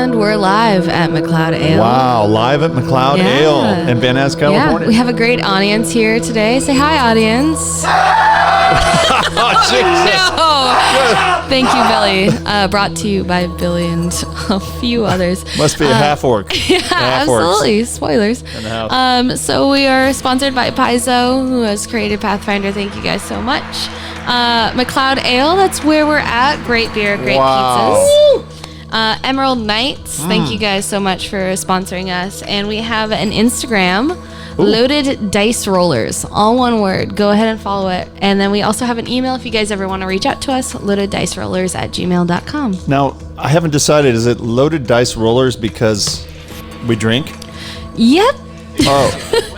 And we're live at McLeod Ale. Wow, live at McLeod Ale in Van Ness, California. Yeah, we have a great audience here today. Say hi, audience. No. Thank you, Billy. Brought to you by Billy and a few others. Must be a half-orc. Yeah, absolutely. Spoilers. In the house. So we are sponsored by Paizo, who has created Pathfinder. Thank you guys so much. McLeod Ale, that's where we're at. Great beer, great pizzas. Emerald Knights, thank you guys so much for sponsoring us. And we have an Instagram, Loaded Dice Rollers, all one word. Go ahead and follow it. And then we also have an email if you guys ever want to reach out to us, loadeddicerollers@gmail.com. Now, I haven't decided, is it Loaded Dice Rollers because we drink? Yep.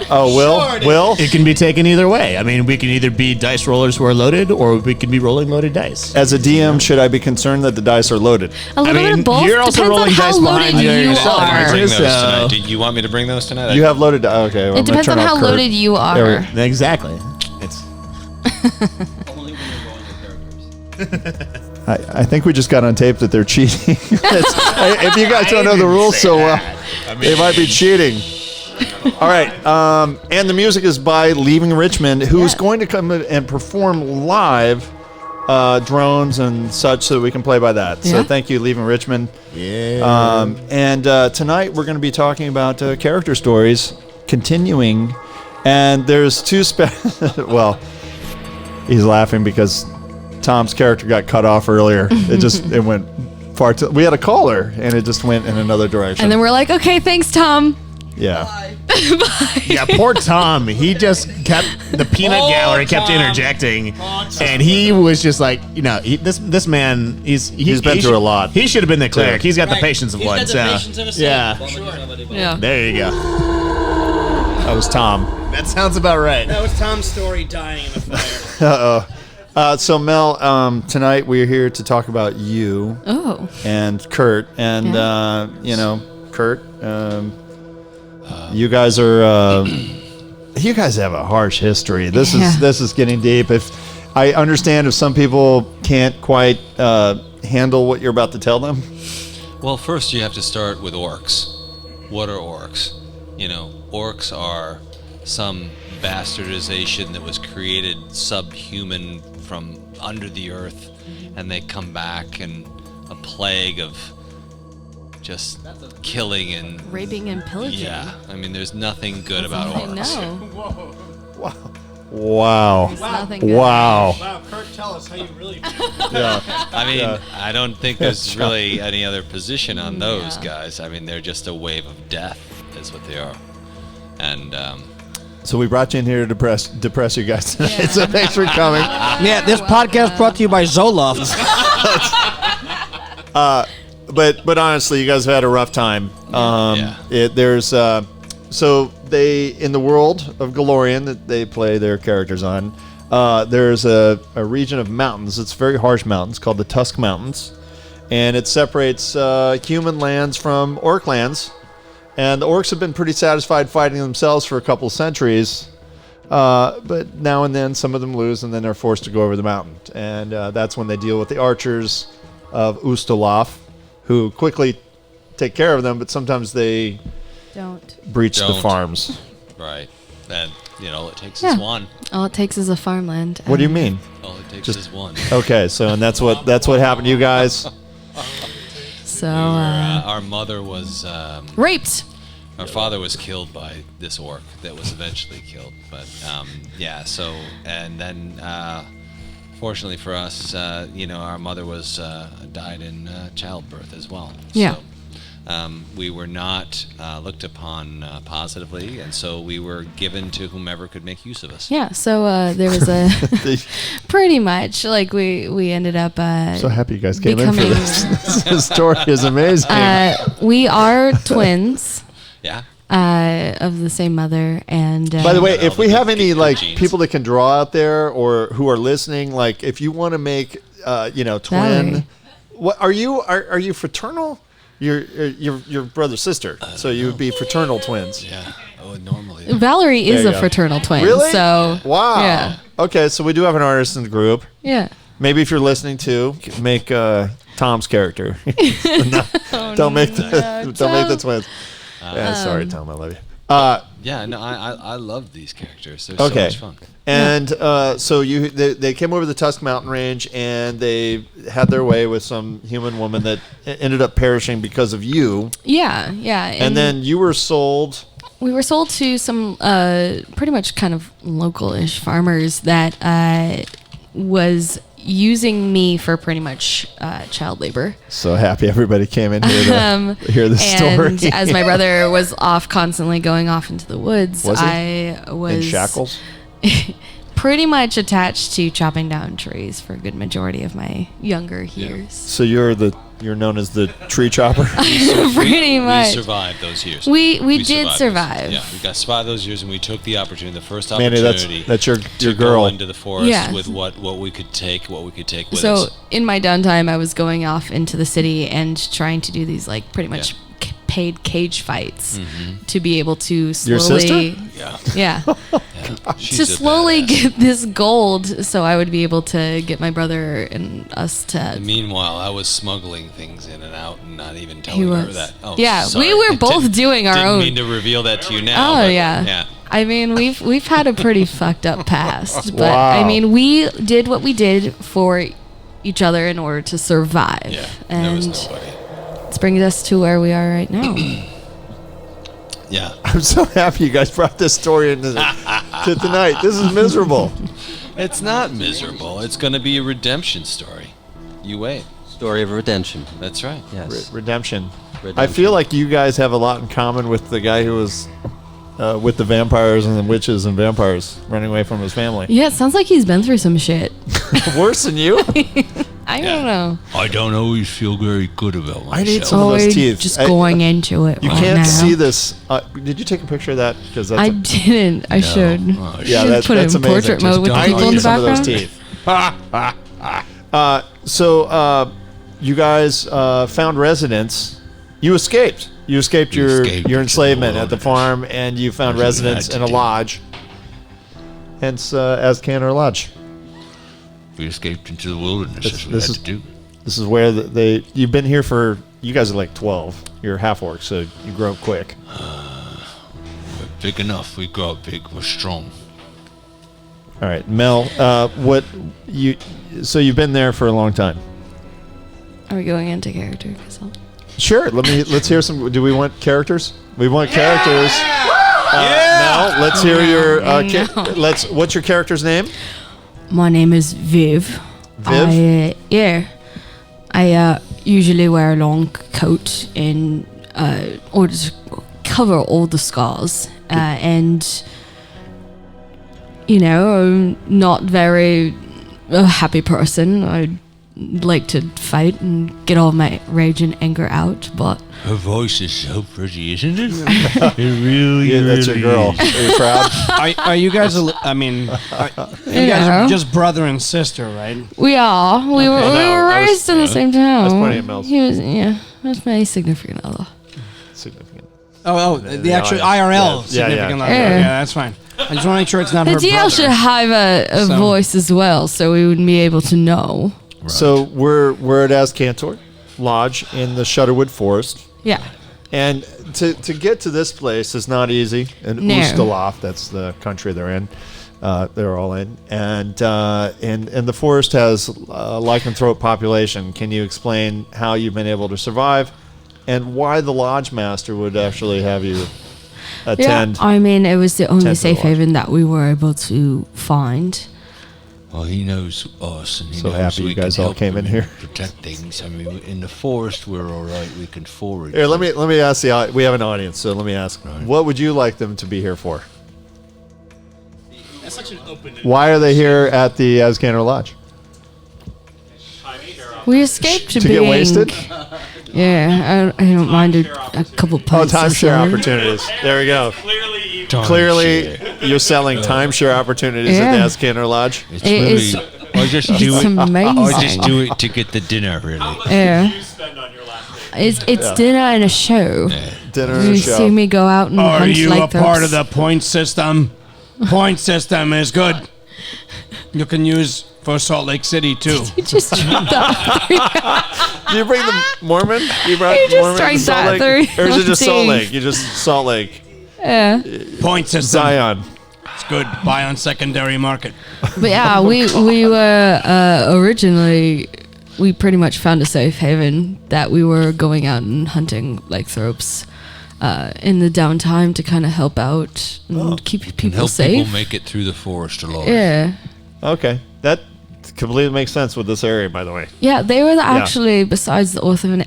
Will? It can be taken either way. I mean, we can either be dice rollers who are loaded, or we can be rolling loaded dice. As a DM, should I be concerned that the dice are loaded? A little bit of both. You're also Depends on rolling how dice loaded behind you yourself, are. aren't Bring you? those tonight. Do you want me to bring those tonight? You have loaded. Okay. Well, It depends on how loaded you are. Exactly. It's Only when you're rolling the characters. I think we just got on tape that they're cheating. If you guys don't know the rules so well, they might be cheating. All right. And the music is by Leaving Richmond, who's going to come and perform live drones and such so that we can play by that. So thank you, Leaving Richmond. yeah. And tonight we're going to be talking about character stories, continuing. And there's two well, he's laughing because Tom's character got cut off earlier. It went far too. We had a caller, and it just went in another direction. And then we're like, okay, thanks, Tom. Yeah. Yeah, poor Tom. He just kept the peanut gallery kept interjecting, and he was just like, this man. He's been through a lot. He should have been the cleric. He's got the Right. patience of He's one. got the patience of a saint. Yeah. For sure. Yeah. There you go. That was Tom. That sounds about right. That was Tom's story dying in a fire. So Mel, tonight we're here to talk about you and Kurt, and Kurt. You guys are. You guys have a harsh history. This is getting deep. If I understand, if some people can't quite handle what you're about to tell them. Well, first you have to start with orcs. What are orcs? Orcs are some bastardization that was created subhuman from under the earth, and they come back in a plague of just killing and Raping and pillaging. yeah. I mean, there's nothing good about orcs. I know. Wow. There's nothing good. Wow. Wow, Kurt, tell us how you really feel. Yeah. I mean, Yeah. I don't think there's really any other position on those guys. I mean, they're just a wave of death, is what they are. And So we brought you in here to depress you guys tonight. So thanks for coming. Yeah, this podcast brought to you by Zoloft. But honestly, you guys have had a rough time. So they, in the world of Galorian that they play their characters on, there's a region of mountains. It's very harsh mountains called the Tusk Mountains, and it separates human lands from orc lands. And the orcs have been pretty satisfied fighting themselves for a couple of centuries, but now and then some of them lose, and then they're forced to go over the mountain. And that's when they deal with the archers of Ustalof, who quickly take care of them, but sometimes they Don't. breach the farms. right, and all it takes is one. All it takes is a farmland. What do you mean? All it takes Just- is one. Okay, so and that's what happened to you guys. So, Our mother was. raped. Our father was killed by this orc that was eventually killed. But so and then fortunately for us, our mother was died in childbirth as well. Yeah. So we were not looked upon positively, and so we were given to whomever could make use of us. Yeah, so there was a pretty much like we ended up So happy you guys came in for becoming- this. This story is amazing. we are twins Yeah. of the same mother, and By the way, if we have any good genes. people that can draw out there or who are listening, like if you want to make twin, Valerie. what are you fraternal? Your brother sister, so you would be fraternal twins. Yeah. Oh, normally. Valerie is There you a go. fraternal twin. Really? So Wow. Yeah. Okay, so we do have an artist in the group. Yeah. Maybe if you're listening to, make Tom's character. Oh Don't make the twins. Yeah, sorry, Tom. I love you. Yeah, no, I love these characters. They're Okay. so much fun. And so they came over the Tusk Mountain Range, and they had their way with some human woman that ended up perishing because of you. Yeah. And then you were sold. We were sold to some pretty much kind of local-ish farmers that was using me for pretty much child labor. So happy everybody came in here to hear the story. And as my brother was off constantly going off into the woods, Was he? I was In shackles? pretty much attached to chopping down trees for a good majority of my younger years. So you're known as the tree chopper? Pretty much. We survived those years. We did survived survive. Yeah, we got survived those years, and we took the opportunity, the first Manny, opportunity. that's your to girl. go into the forest Yes. with what we could take with So us. in my downtime, I was going off into the city and trying to do these like pretty much paid cage fights to be able to Your slowly, sister? yeah, She's to a slowly badass. get this gold, so I would be able to get my brother and us to. And meanwhile, I was smuggling things in and out and not even He telling her was. that. Oh, Yeah, sorry. we were both doing our didn't own. mean to reveal that to you now. Oh but yeah. I mean, we've had a pretty fucked up past, but Wow. I mean, we did what we did for each other in order to survive, Yeah, there was and nobody. it's bringing us to where we are right now. Yeah. I'm so happy you guys brought this story into to tonight. This is miserable. It's not miserable. It's going to be a redemption story. You wait. Story of redemption. That's right. Yes. Redemption. I Redemption. feel like you guys have a lot in common with the guy who was with the vampires and the witches and vampires running away from his family. Yeah, it sounds like he's been through some shit. Worse than you? I don't know. I don't always feel very good about myself. I need some of those teeth. Just I- going into it You right can't now. see this. Did you take a picture of that? Because that's I didn't. I should. Oh, yeah, should that's, put it that's in amazing. portrait mode with the I people need in the some of those background. teeth. So you guys found residence. You escaped. You escaped We your escaped your into enslavement the at the wilderness. farm, and you found That's what we residence had in to a do. lodge. Hence, Azkander Lodge. We escaped into the wilderness. This- That's what this we is- had to do. This is where you've been here for. You guys are like 12. You're Half-Orc, so you grow up quick. We're big enough. We grow up big. We're strong. All right, Mel. So you've been there for a long time. Are we going into character? Sure. Let's hear some. Do we want characters? We want characters. Mel, let's hear your. What's your character's name? My name is Viv. Viv? I usually wear a long coat in order to cover all the scars, and I'm not very a happy person. I like to fight and get all my rage and anger out, but Her voice is so pretty, isn't it? It really, Yeah, that's your girl. Are you proud? Are you guys? You guys are just brother and sister, right? we are. We were I was- raised in the same town. was pointing at Mel's. He was, that's my significant other. Significant. Oh, the Yeah, actual yeah. IRL Yeah, significant yeah. other. Yeah. Yeah, that's fine. I just want to make sure it's not her The DL should brother. have a So- voice as well, so we would be able to know. So we're at Azkantor Lodge in the Shutterwood Forest, Yeah. and to get to this place is not easy. And No. Ustaloth, that's the country they're in. They're all in, and the forest has a lycanthrope population. Can you explain how you've been able to survive, and why the lodge master would actually have you attend? I mean, it was the only Tend to safe watch. haven that we were able to find. Well, he knows us, and he So knows happy we you guys can all help came him in here. Protect things. I mean, in the forest, we're all right. We can forage. Here, let me ask we have an audience, so let me ask. Right. What would you like them to be here for? That's such an open. Why are they here at the Azkander Lodge? We escaped To being, get wasted? Yeah, I don't mind a couple Oh, pints. of timeshare cider. opportunities. There we go. Clearly, Clearly, you're selling timeshare opportunities Yeah. at the Azkander Lodge. It's It is- really. I just do It's it. amazing. I just do it to get the dinner, really. Yeah, you spend on your last day. it's dinner and a show. Dinner and You a see show. me go out and Are hunt you like a part those. of the point system? Point system is good. You can use for Salt Lake City too. You just dropped that. Do you bring the Mormon? You brought You just Mormon drank to Salt that Lake? through Or is it just Salt teeth. Lake? You just Salt Lake. Yeah. Point system. Zion. It's good. Buy on secondary market. But yeah, we were originally, we pretty much found a safe haven that we were going out and hunting lycanthropes in the downtime to kind of help out and keep people And help safe. people make it through the forest, Lord. Yeah. Okay. That completely makes sense with this area, by the way. Yeah, they were actually, besides the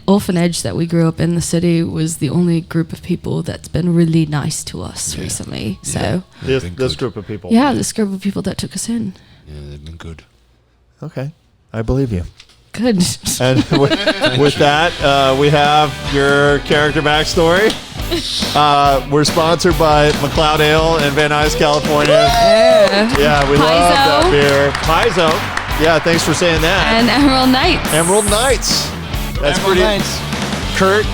orphanage that we grew up in, the city was the only group of people that's been really nice to us recently. So, This been this good. group of people. yeah, this group of people that took us in. Yeah, they've been good. Okay. I believe you. Good. And with that, we have your character backstory. We're sponsored by McLeod Ale in Van Nuys, California. Yeah, we love that Paizo. beer. Paizo. Yeah, thanks for saying that. And Emerald Knights. Emerald Knights. That's Emerald pretty. Knights. Kurt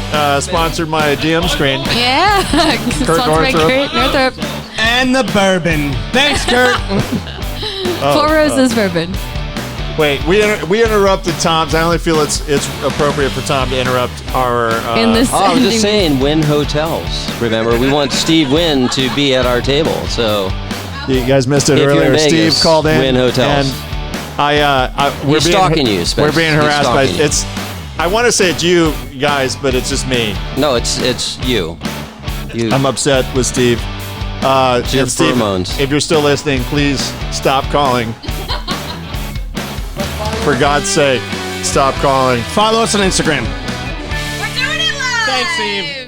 sponsored my DM screen. Yeah. Sponsored by Northrup. Kurt Northrup. And the bourbon. Thanks, Kurt. Four Roses Bourbon. Wait, we interrupted Tom's. I only feel it's appropriate for Tom to interrupt our. In this Oh, I was ending. just saying, Wynn Hotels. Remember, we want Steve Wynn to be at our table. So You guys missed it If you're in earlier. Vegas, Steve called in. Wynn Hotels. And we're He's stalking you, Spence. We're being He's harassed by stalking you. it's. I want to say it's you guys, but it's just me. no, it's you. You. I'm upset with Steve. It's your and Steve, pheromones. if you're still listening, please stop calling. For God's sake, stop calling. Follow us on Instagram. We're doing it live. Thanks, Steve.